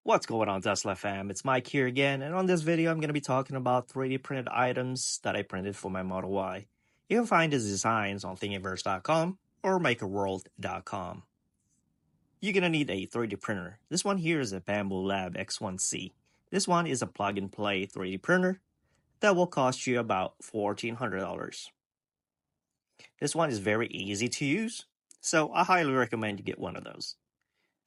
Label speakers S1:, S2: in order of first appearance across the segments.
S1: What's going on, Tesla fam? It's Mike here again, and on this video, I'm going to be talking about 3D printed items that I printed for my Model Y. You can find these designs on Thingiverse.com or MakerWorld.com. You're going to need a 3D printer. This one here is a Bambu Lab X1C. This one is a plug-and-play 3D printer that will cost you about $1,400. This one is very easy to use, so I highly recommend you get one of those.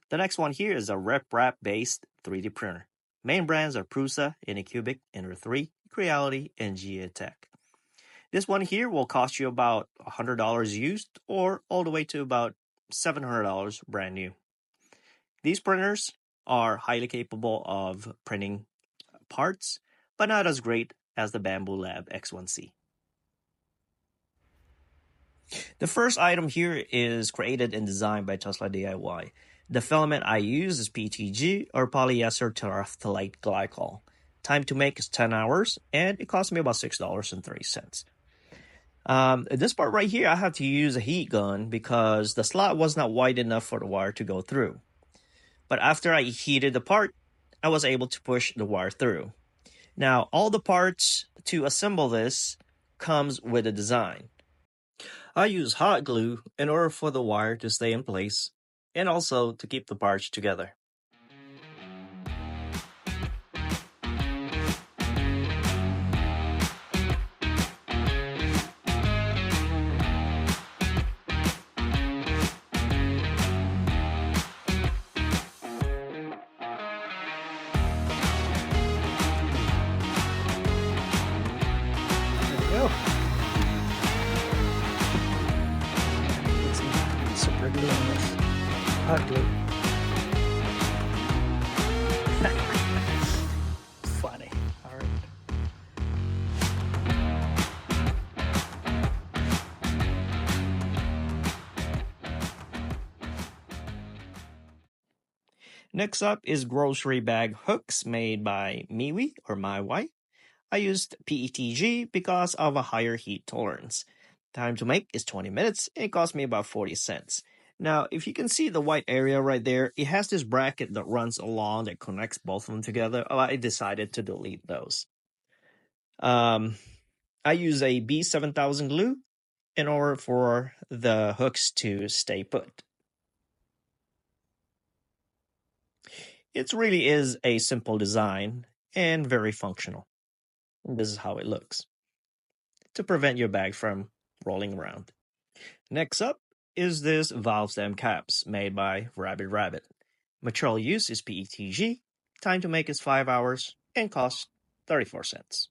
S1: The next one here is a RepRap based 3D printer. Main brands are Prusa, Anycubic, Ender3, Creality, and Geotek. This one here will cost you about $100 used or all the way to about $700 brand new. These printers are highly capable of printing parts, but not as great as the Bambu Lab X1C. The first item here is created and designed by Tesla DIY. The filament I use is PETG, or polyester terephthalate glycol. Time to make is 10 hours, and it cost me about $6.30. This part right here, I had to use a heat gun because the slot was not wide enough for the wire to go through. But after I heated the part, I was able to push the wire through. Now, all the parts to assemble this comes with a design. I use hot glue in order for the wire to stay in place and also to keep the parts together. There we go. It's super glue on this. Hot glue. Funny. All right. Next up is grocery bag hooks made by MeWe or MyWi. I used PETG because of a higher heat tolerance. Time to make is 20 minutes and it cost me about 40 cents. Now, if you can see the white area right there, it has this bracket that runs along that connects both of them together. I decided to delete those. I use a B7000 glue in order for the hooks to stay put. It really is a simple design and very functional. This is how it looks to prevent your bag from rolling around. Next up is this valve stem caps made by Rabbit. Material use is PETG. Time to make is 5 hours and costs 34 cents.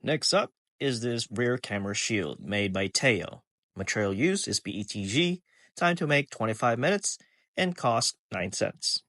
S1: Next up is this rear camera shield made by Teo. Material use is PETG. Time to make 25 minutes and cost 9 cents.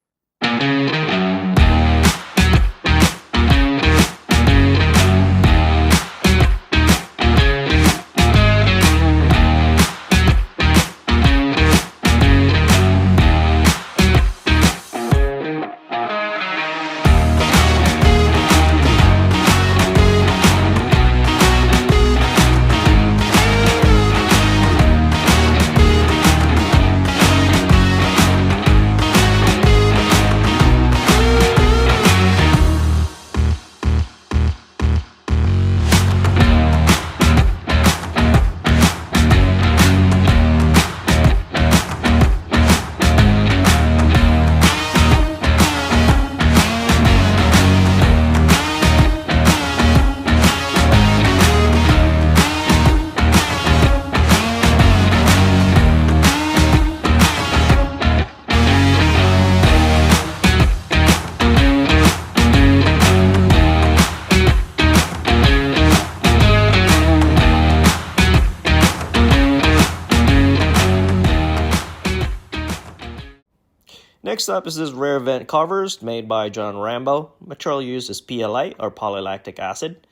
S1: Next up is this rear vent covers made by John Rambo. Material used is PLA or polylactic acid.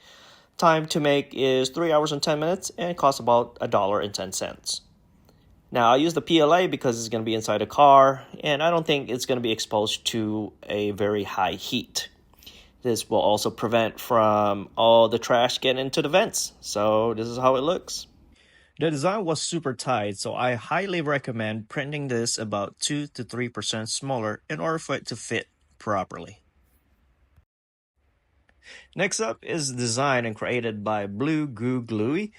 S1: Time to make is 3 hours and 10 minutes and it costs about $1.10. Now I use the PLA because it's going to be inside the car and I don't think it's going to be exposed to a very high heat. This will also prevent from all the trash getting into the vents. So this is how it looks. The design was super tight, so I highly recommend printing this about 2 to 3% smaller in order for it to fit properly. Next up is designed and created by Blue Goo Gluey.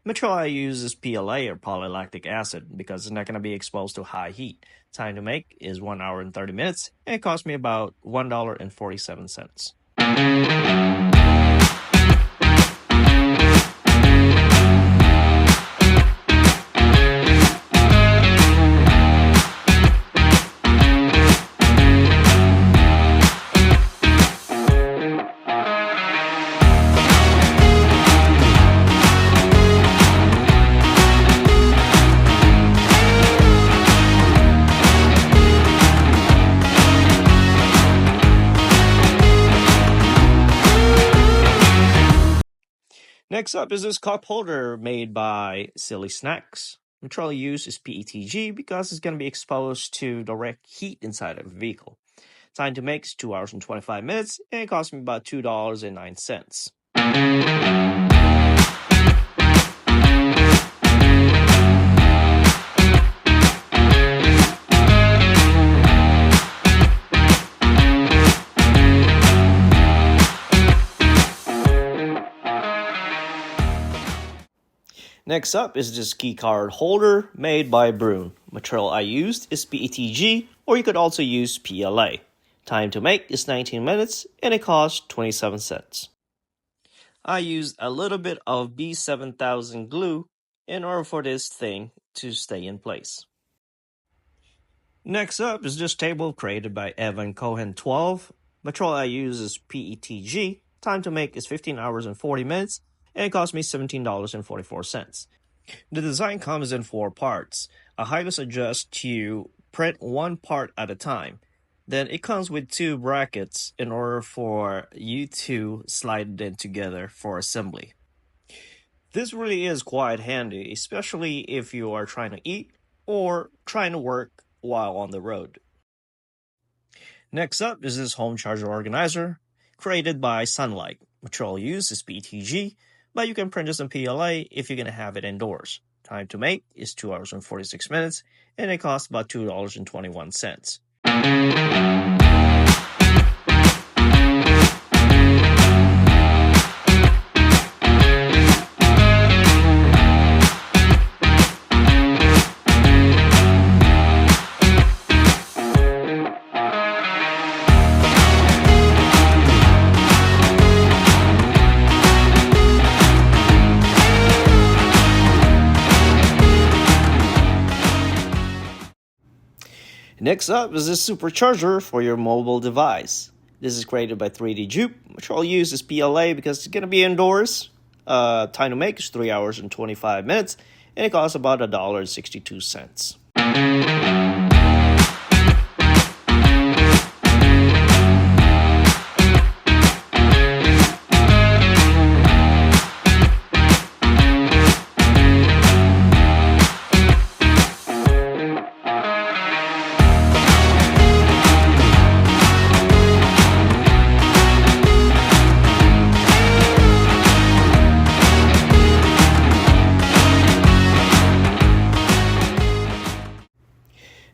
S1: Material I use is PLA or polylactic acid because it's not going to be exposed to high heat. Time to make is 1 hour and 30 minutes and it cost me about $1.47. Next up is this cup holder made by Silly Snacks. Material used is PETG because it's going to be exposed to direct heat inside of a vehicle. Time to make is 2 hours and 25 minutes and it cost me about $2.09. Next up is this key card holder made by Brune. Material I used is PETG, or you could also use PLA. Time to make is 19 minutes and it costs 27 cents. I used a little bit of B7000 glue in order for this thing to stay in place. Next up is this table created by Evan Cohen 12. Material I use is PETG. Time to make is 15 hours and 40 minutes. And it cost me $17.44. The design comes in 4 parts. I highly suggest you print one part at a time. Then it comes with 2 brackets in order for you to slide it in together for assembly. This really is quite handy, especially if you are trying to eat or trying to work while on the road. Next up is this home charger organizer created by Sunlight. Material used is PETG. But you can print this in PLA if you're going to have it indoors. Time to make is 2 hours and 46 minutes, and it costs about $2.21. Next up is this supercharger for your mobile device. This is created by 3D Jupe, which I'll use is PLA because it's going to be indoors. Time to make is 3 hours and 25 minutes, and it costs about $1.62.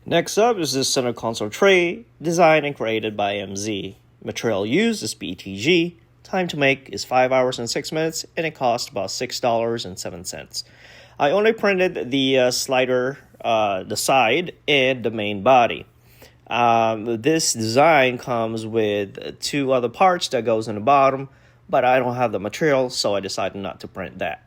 S1: Next up is this center console tray, designed and created by MZ. Material used is PETG. Time to make is 5 hours and 6 minutes, and it costs about $6.07. I only printed the slider, the side, and the main body. This design comes with 2 other parts that goes in the bottom, but I don't have the material, so I decided not to print that.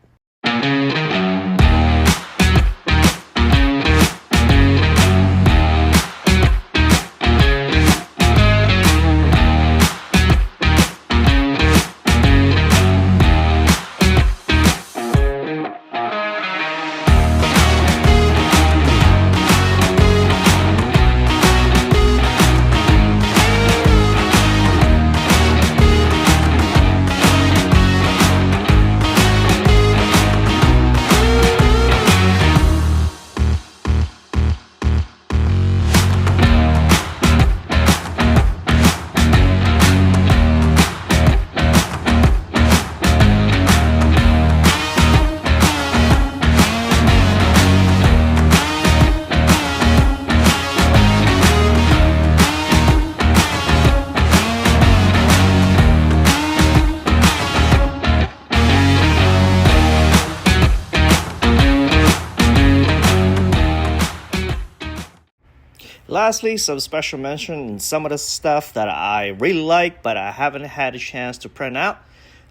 S1: Lastly, some special mention in some of the stuff that I really like, but I haven't had a chance to print out.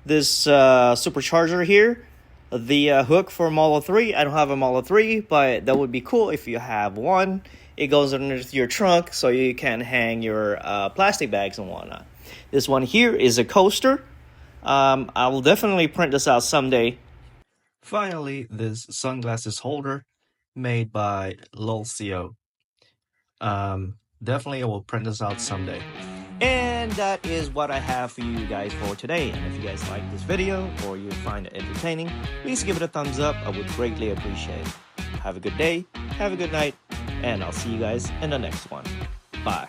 S1: This supercharger here, the hook for Model 3. I don't have a Model 3, but that would be cool if you have one. It goes underneath your trunk so you can hang your plastic bags and whatnot. This one here is a coaster. I will definitely print this out someday. Finally, this sunglasses holder made by Lolcio. Definitely I will print this out someday. And that is what I have for you guys for today. And if you guys like this video or you find it entertaining, please give it a thumbs up. I would greatly appreciate it. Have a good day, have a good night, and I'll see you guys in the next one. Bye.